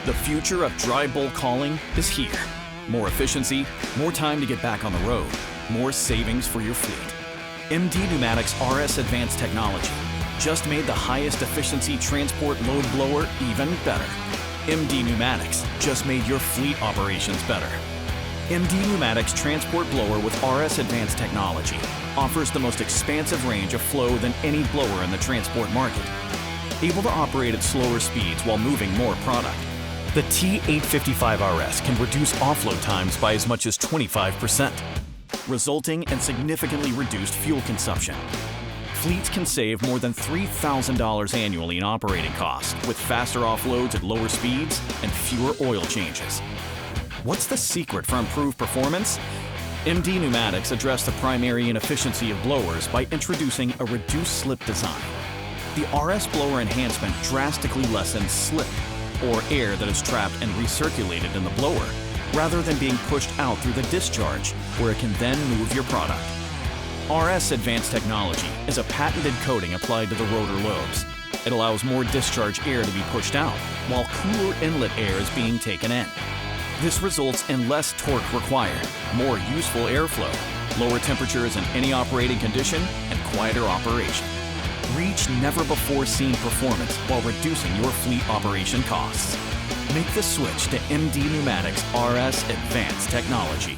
The future of dry bulk hauling is here. More efficiency, more time to get back on the road, more savings for your fleet. M-D Pneumatics RS Advanced Technology just made the highest efficiency transport load blower even better. M-D Pneumatics just made your fleet operations better. M-D Pneumatics Transport Blower with RS Advanced Technology offers the most expansive range of flow than any blower in the transport market. Able to operate at slower speeds while moving more product. The T855RS can reduce offload times by as much as 25%, resulting in significantly reduced fuel consumption. Fleets can save more than $3,000 annually in operating costs with faster offloads at lower speeds and fewer oil changes. What's the secret for improved performance? M-D Pneumatics addressed the primary inefficiency of blowers by introducing a reduced slip design. The RS blower enhancement drastically lessens slip, or air that is trapped and recirculated in the blower, rather than being pushed out through the discharge, where it can then move your product. RS Advanced Technology is a patented coating applied to the rotor lobes. It allows more discharge air to be pushed out, while cooler inlet air is being taken in. This results in less torque required, more useful airflow, lower temperatures in any operating condition, and quieter operation. Reach never-before-seen performance while reducing your fleet operation costs. Make the switch to M-D Pneumatics RS Advanced Technology.